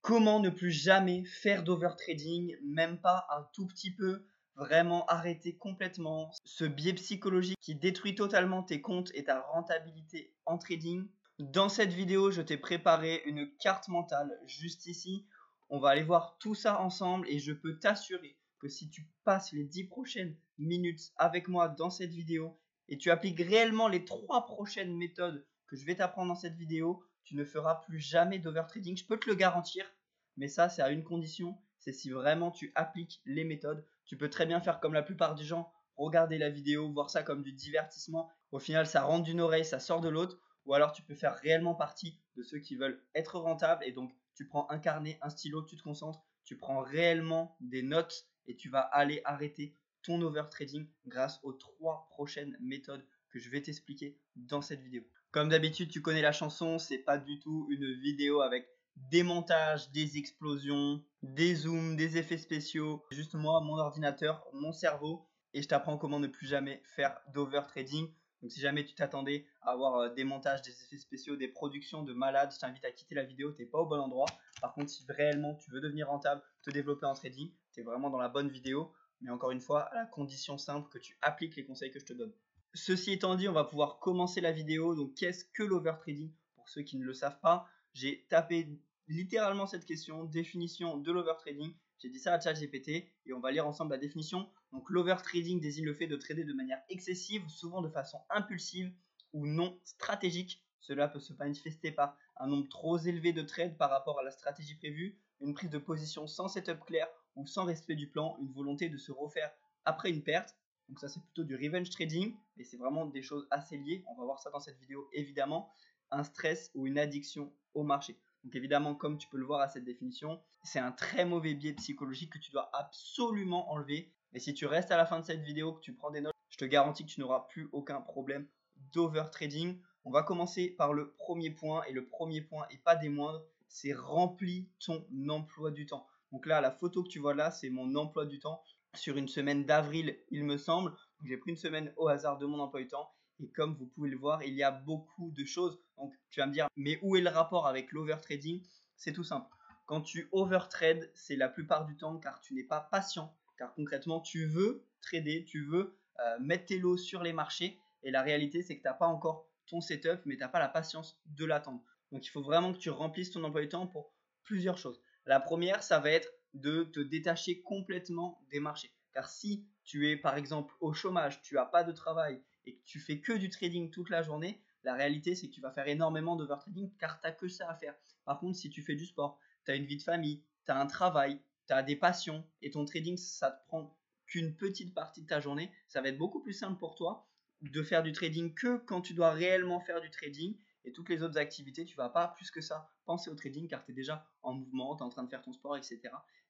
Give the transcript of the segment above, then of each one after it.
Comment ne plus jamais faire d'overtrading, même pas un tout petit peu, vraiment arrêter complètement ce biais psychologique qui détruit totalement tes comptes et ta rentabilité en trading. Dans cette vidéo, je t'ai préparé une carte mentale juste ici. On va aller voir tout ça ensemble et je peux t'assurer que si tu passes les 10 prochaines minutes avec moi dans cette vidéo et tu appliques réellement les 3 prochaines méthodes que je vais t'apprendre dans cette vidéo, tu ne feras plus jamais d'overtrading. Je peux te le garantir, mais ça, c'est à une condition, c'est si vraiment tu appliques les méthodes. Tu peux très bien faire comme la plupart des gens, regarder la vidéo, voir ça comme du divertissement. Au final, ça rentre d'une oreille, ça sort de l'autre. Ou alors, tu peux faire réellement partie de ceux qui veulent être rentables. Et donc, tu prends un carnet, un stylo, tu te concentres, tu prends réellement des notes et tu vas aller arrêter ton overtrading grâce aux 3 prochaines méthodes que je vais t'expliquer dans cette vidéo. Comme d'habitude, tu connais la chanson, c'est pas du tout une vidéo avec des montages, des explosions, des zooms, des effets spéciaux. Juste moi, mon ordinateur, mon cerveau, et je t'apprends comment ne plus jamais faire d'overtrading. Donc si jamais tu t'attendais à avoir des montages, des effets spéciaux, des productions de malades, je t'invite à quitter la vidéo, t'es pas au bon endroit. Par contre, si réellement tu veux devenir rentable, te développer en trading, t'es vraiment dans la bonne vidéo. Mais encore une fois, à la condition simple que tu appliques les conseils que je te donne. Ceci étant dit, on va pouvoir commencer la vidéo. Donc qu'est-ce que l'overtrading? Pour ceux qui ne le savent pas, j'ai tapé littéralement cette question, définition de l'overtrading. J'ai dit ça à ChatGPT et on va lire ensemble la définition. Donc l'overtrading désigne le fait de trader de manière excessive, souvent de façon impulsive ou non stratégique. Cela peut se manifester par un nombre trop élevé de trades par rapport à la stratégie prévue, une prise de position sans setup clair ou sans respect du plan, une volonté de se refaire après une perte. Donc ça, c'est plutôt du revenge trading, mais c'est vraiment des choses assez liées. On va voir ça dans cette vidéo, évidemment. Un stress ou une addiction au marché. Donc évidemment, comme tu peux le voir à cette définition, c'est un très mauvais biais psychologique que tu dois absolument enlever. Et si tu restes à la fin de cette vidéo, que tu prends des notes, je te garantis que tu n'auras plus aucun problème d'overtrading. On va commencer par le premier point, et le premier point, et pas des moindres, c'est remplis ton emploi du temps. Donc là, la photo que tu vois là, c'est mon emploi du temps sur une semaine d'avril, il me semble. J'ai pris une semaine au hasard de mon emploi du temps. Et comme vous pouvez le voir, il y a beaucoup de choses. Donc tu vas me dire, mais où est le rapport avec l'overtrading? C'est tout simple. Quand tu overtrades, c'est la plupart du temps car tu n'es pas patient. Car concrètement, tu veux trader, tu veux mettre tes lots sur les marchés. Et la réalité, c'est que tu n'as pas encore ton setup, mais tu n'as pas la patience de l'attendre. Donc il faut vraiment que tu remplisses ton emploi du temps pour plusieurs choses. La première, ça va être de te détacher complètement des marchés. Car si tu es par exemple au chômage, tu n'as pas de travail et que tu fais que du trading toute la journée, la réalité c'est que tu vas faire énormément d'overtrading car tu n'as que ça à faire. Par contre, si tu fais du sport, tu as une vie de famille, tu as un travail, tu as des passions et ton trading, ça te prend qu'une petite partie de ta journée, ça va être beaucoup plus simple pour toi de faire du trading que quand tu dois réellement faire du trading. Et toutes les autres activités, tu ne vas pas plus que ça penser au trading car tu es déjà en mouvement, tu es en train de faire ton sport, etc.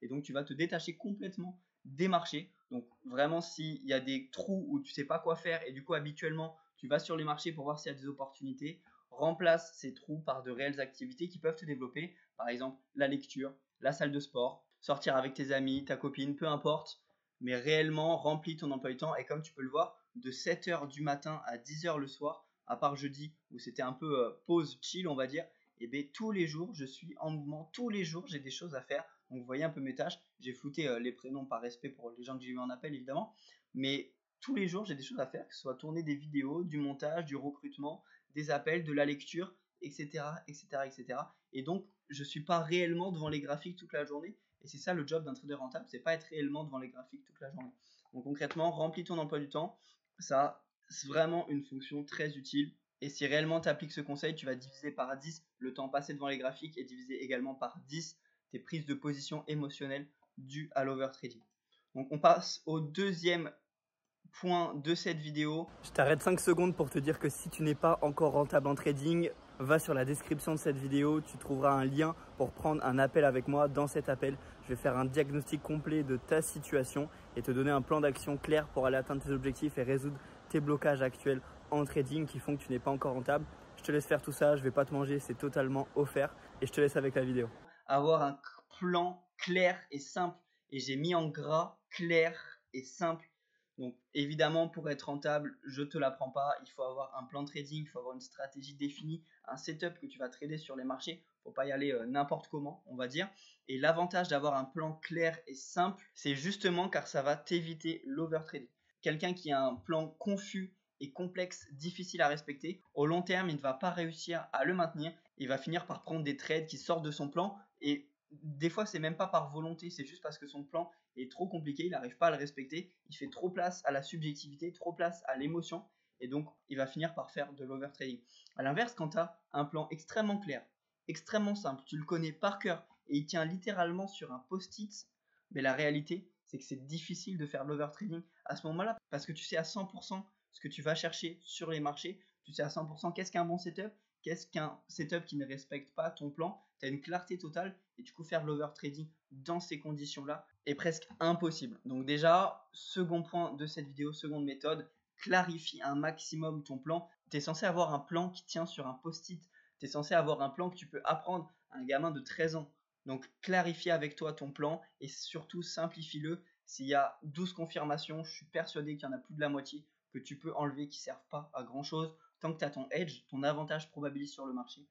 Et donc tu vas te détacher complètement des marchés. Donc vraiment, s'il y a des trous où tu ne sais pas quoi faire et du coup habituellement tu vas sur les marchés pour voir s'il y a des opportunités, remplace ces trous par de réelles activités qui peuvent te développer. Par exemple, la lecture, la salle de sport, sortir avec tes amis, ta copine, peu importe. Mais réellement, remplis ton emploi du temps. Et comme tu peux le voir, de 7h du matin à 10h le soir, à part jeudi où c'était un peu pause chill, on va dire, et bien tous les jours, je suis en mouvement. Tous les jours, j'ai des choses à faire. Donc, vous voyez un peu mes tâches. J'ai flouté les prénoms par respect pour les gens que j'ai eu en appel, évidemment. Mais tous les jours, j'ai des choses à faire, que ce soit tourner des vidéos, du montage, du recrutement, des appels, de la lecture, etc., etc., etc. Et donc, je ne suis pas réellement devant les graphiques toute la journée. Et c'est ça le job d'un trader rentable, c'est pas être réellement devant les graphiques toute la journée. Donc concrètement, remplis ton emploi du temps. Ça, c'est vraiment une fonction très utile. Et si réellement tu appliques ce conseil, tu vas diviser par 10 le temps passé devant les graphiques et diviser également par 10 tes prises de position émotionnelles dues à l'overtrading. Donc on passe au deuxième point de cette vidéo. Je t'arrête 5 secondes pour te dire que si tu n'es pas encore rentable en trading, va sur la description de cette vidéo, tu trouveras un lien pour prendre un appel avec moi. Dans cet appel, je vais faire un diagnostic complet de ta situation et te donner un plan d'action clair pour aller atteindre tes objectifs et résoudre tes blocages actuels en trading qui font que tu n'es pas encore rentable. Je te laisse faire tout ça, je ne vais pas te manger, c'est totalement offert et je te laisse avec la vidéo. Avoir un plan clair et simple, et j'ai mis en gras clair et simple. Donc évidemment, pour être rentable, je te l'apprends pas. Il faut avoir un plan de trading, il faut avoir une stratégie définie, un setup que tu vas trader sur les marchés. Il ne faut pas y aller n'importe comment, on va dire. Et l'avantage d'avoir un plan clair et simple, c'est justement car ça va t'éviter l'overtrading. Quelqu'un qui a un plan confus et complexe, difficile à respecter, au long terme, il ne va pas réussir à le maintenir. Il va finir par prendre des trades qui sortent de son plan et des fois, c'est même pas par volonté, c'est juste parce que son plan est trop compliqué, il n'arrive pas à le respecter, il fait trop place à la subjectivité, trop place à l'émotion, et donc il va finir par faire de l'overtrading. A l'inverse, quand tu as un plan extrêmement clair, extrêmement simple, tu le connais par cœur, et il tient littéralement sur un post-it, mais la réalité, c'est que c'est difficile de faire de l'overtrading à ce moment-là, parce que tu sais à 100% ce que tu vas chercher sur les marchés, tu sais à 100% qu'est-ce qu'un bon setup, qu'est-ce qu'un setup qui ne respecte pas ton plan, tu as une clarté totale et du coup faire de l'overtrading dans ces conditions-là est presque impossible. Donc déjà, second point de cette vidéo, seconde méthode, clarifie un maximum ton plan. Tu es censé avoir un plan qui tient sur un post-it, tu es censé avoir un plan que tu peux apprendre à un gamin de 13 ans. Donc clarifie avec toi ton plan et surtout simplifie-le. S'il y a 12 confirmations, je suis persuadé qu'il y en a plus de la moitié que tu peux enlever qui ne servent pas à grand chose. Tant que tu as ton edge, ton avantage probabiliste sur le marché,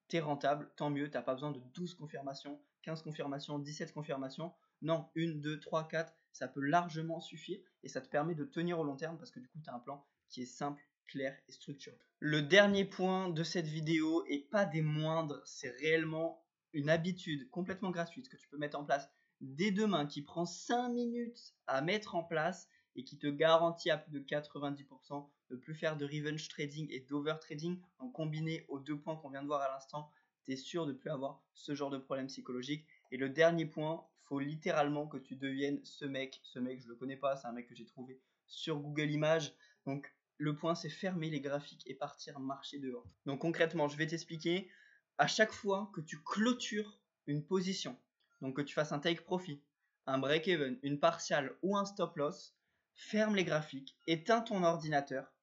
tu es rentable, tant mieux, tu n'as pas besoin de 12 confirmations, 15 confirmations, 17 confirmations. Non, 1, 2, 3, 4, ça peut largement suffire et ça te permet de tenir au long terme parce que du coup, tu as un plan qui est simple, clair et structuré. Le dernier point de cette vidéo, et pas des moindres, c'est réellement une habitude complètement gratuite que tu peux mettre en place dès demain, qui prend 5 minutes à mettre en place et qui te garantit à plus de 90% de plus faire de revenge trading et d'over trading. En combiné aux deux points qu'on vient de voir à l'instant, tu es sûr de ne plus avoir ce genre de problème psychologique. Et le dernier point, il faut littéralement que tu deviennes ce mec. Ce mec, je le connais pas, c'est un mec que j'ai trouvé sur Google Images. Donc le point, c'est fermer les graphiques et partir marcher dehors. Donc concrètement, je vais t'expliquer. À chaque fois que tu clôtures une position, donc que tu fasses un take profit, un break-even, une partiale ou un stop loss, ferme les graphiques, éteins ton ordinateur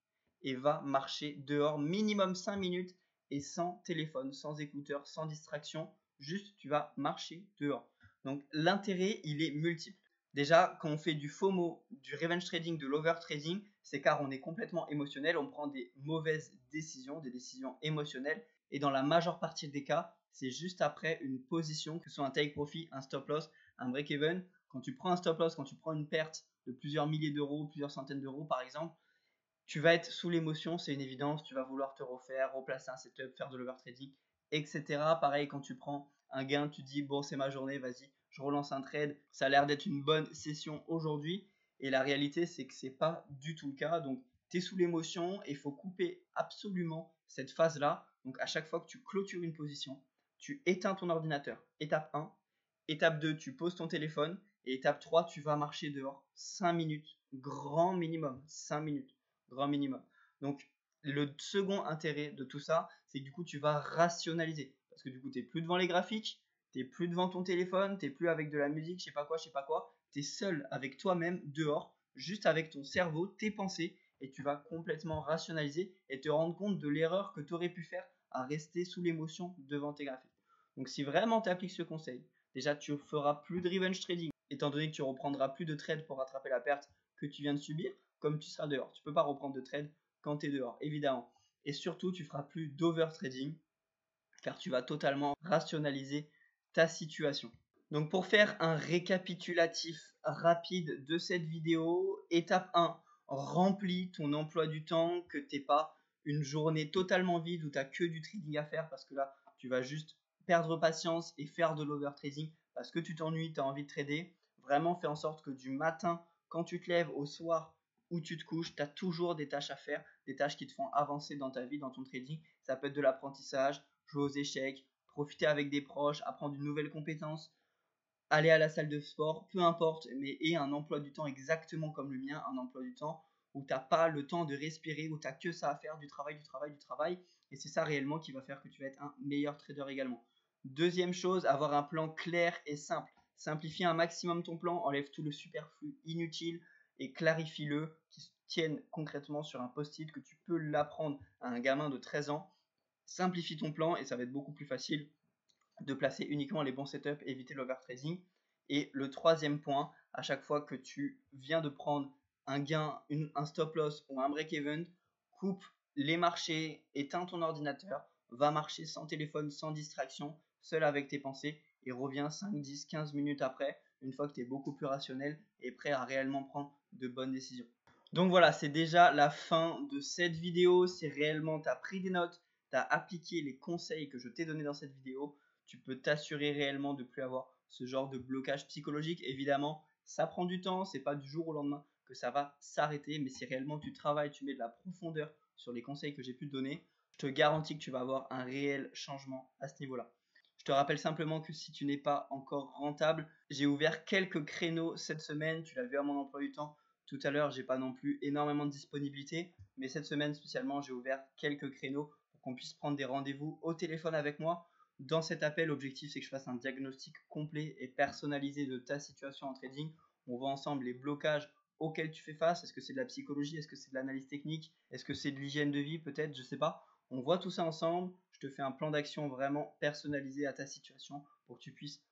et va marcher dehors minimum 5 minutes et sans téléphone, sans écouteur, sans distraction. Juste, tu vas marcher dehors. Donc l'intérêt, il est multiple. Déjà, quand on fait du FOMO, du revenge trading, de l'over trading, c'est car on est complètement émotionnel, on prend des mauvaises décisions, des décisions émotionnelles. Et dans la majeure partie des cas, c'est juste après une position, que ce soit un take profit, un stop loss, un break even. Quand tu prends un stop loss, quand tu prends une perte de plusieurs milliers d'euros, plusieurs centaines d'euros par exemple, tu vas être sous l'émotion, c'est une évidence, tu vas vouloir te refaire, replacer un setup, faire de l'overtrading, etc. Pareil, quand tu prends un gain, tu dis bon, c'est ma journée, vas-y, je relance un trade, ça a l'air d'être une bonne session aujourd'hui. Et la réalité, c'est que c'est pas du tout le cas. Donc, tu es sous l'émotion et il faut couper absolument cette phase-là. Donc, à chaque fois que tu clôtures une position, tu éteins ton ordinateur. Étape 1. Étape 2, tu poses ton téléphone. Et étape 3, tu vas marcher dehors 5 minutes. Grand minimum, 5 minutes. Grand minimum. Donc, le second intérêt de tout ça, c'est que du coup, tu vas rationaliser. Parce que du coup, tu n'es plus devant les graphiques, tu n'es plus devant ton téléphone, tu n'es plus avec de la musique, je sais pas quoi. Tu es seul avec toi-même dehors, juste avec ton cerveau, tes pensées, et tu vas complètement rationaliser et te rendre compte de l'erreur que tu aurais pu faire à rester sous l'émotion devant tes graphiques. Donc, si vraiment tu appliques ce conseil, déjà, tu feras plus de revenge trading, étant donné que tu reprendras plus de trades pour rattraper la perte que tu viens de subir, comme tu seras dehors. Tu ne peux pas reprendre de trade quand tu es dehors, évidemment. Et surtout, tu feras plus d'over trading, car tu vas totalement rationaliser ta situation. Donc pour faire un récapitulatif rapide de cette vidéo, étape 1, remplis ton emploi du temps, que tu n'aies pas une journée totalement vide où tu n'as que du trading à faire, parce que là, tu vas juste perdre patience et faire de l'over trading parce que tu t'ennuies, tu as envie de trader. Vraiment, fais en sorte que du matin, quand tu te lèves, au soir où tu te couches, tu as toujours des tâches à faire, des tâches qui te font avancer dans ta vie, dans ton trading. Ça peut être de l'apprentissage, jouer aux échecs, profiter avec des proches, apprendre une nouvelle compétence, aller à la salle de sport, peu importe, mais aie un emploi du temps exactement comme le mien, un emploi du temps où tu n'as pas le temps de respirer, où tu n'as que ça à faire, du travail. Et c'est ça réellement qui va faire que tu vas être un meilleur trader également. Deuxième chose, avoir un plan clair et simple. Simplifie un maximum ton plan, enlève tout le superflu inutile et clarifie-le, qui se tienne concrètement sur un post-it, que tu peux l'apprendre à un gamin de 13 ans. Simplifie ton plan et ça va être beaucoup plus facile de placer uniquement les bons setups, éviter l'overtrading. Et le troisième point, à chaque fois que tu viens de prendre un gain, un stop loss ou un break-even, coupe les marchés, éteins ton ordinateur, va marcher sans téléphone, sans distraction, seul avec tes pensées et reviens 5, 10, 15 minutes après, une fois que tu es beaucoup plus rationnel et prêt à réellement prendre de bonnes décisions. Donc voilà, c'est déjà la fin de cette vidéo. Si réellement tu as pris des notes, tu as appliqué les conseils que je t'ai donnés dans cette vidéo, tu peux t'assurer réellement de ne plus avoir ce genre de blocage psychologique. Évidemment, ça prend du temps, c'est pas du jour au lendemain que ça va s'arrêter, mais si réellement tu travailles, tu mets de la profondeur sur les conseils que j'ai pu te donner, je te garantis que tu vas avoir un réel changement à ce niveau-là. Je te rappelle simplement que si tu n'es pas encore rentable, j'ai ouvert quelques créneaux cette semaine, tu l'as vu à mon emploi du temps. Tout à l'heure, j'ai pas non plus énormément de disponibilité, mais cette semaine spécialement, j'ai ouvert quelques créneaux pour qu'on puisse prendre des rendez-vous au téléphone avec moi. Dans cet appel, l'objectif, c'est que je fasse un diagnostic complet et personnalisé de ta situation en trading. On voit ensemble les blocages auxquels tu fais face. Est-ce que c'est de la psychologie? Est-ce que c'est de l'analyse technique? Est-ce que c'est de l'hygiène de vie peut-être? Je sais pas. On voit tout ça ensemble. Je te fais un plan d'action vraiment personnalisé à ta situation pour que tu puisses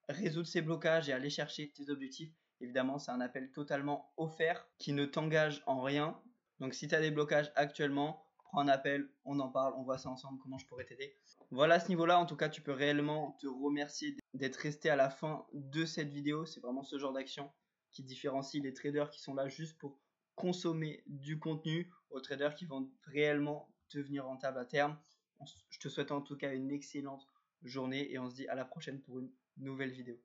résoudre ces blocages et aller chercher tes objectifs. Évidemment, c'est un appel totalement offert qui ne t'engage en rien. Donc si tu as des blocages actuellement, prends un appel, on en parle, on voit ça ensemble, comment je pourrais t'aider. Voilà, à ce niveau-là, en tout cas, tu peux réellement te remercier d'être resté à la fin de cette vidéo. C'est vraiment ce genre d'action qui différencie les traders qui sont là juste pour consommer du contenu aux traders qui vont réellement devenir rentables à terme. Je te souhaite en tout cas une excellente journée et on se dit à la prochaine pour une nouvelle vidéo.